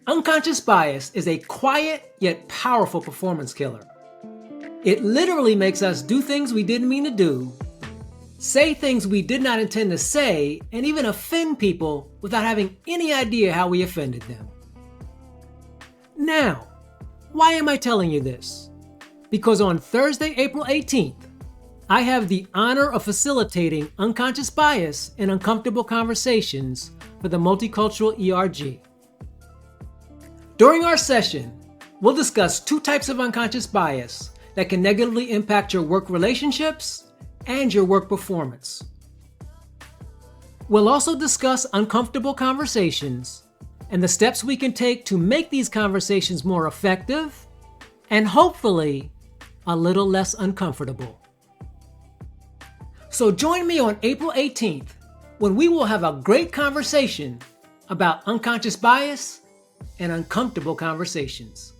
Unconscious bias is a quiet yet powerful performance killer. It literally makes us do things we didn't mean to do, say things we did not intend to say, and even offend people without having any idea how we offended them. Now, why am I telling you this? Because on Thursday, April 18th, I have the honor of facilitating unconscious bias and uncomfortable conversations for the Multicultural ERG. During our session, we'll discuss two types of unconscious bias that can negatively impact your work relationships and your work performance. We'll also discuss uncomfortable conversations and the steps we can take to make these conversations more effective and hopefully a little less uncomfortable. So join me on April 18th when we will have a great conversation about unconscious bias and uncomfortable conversations.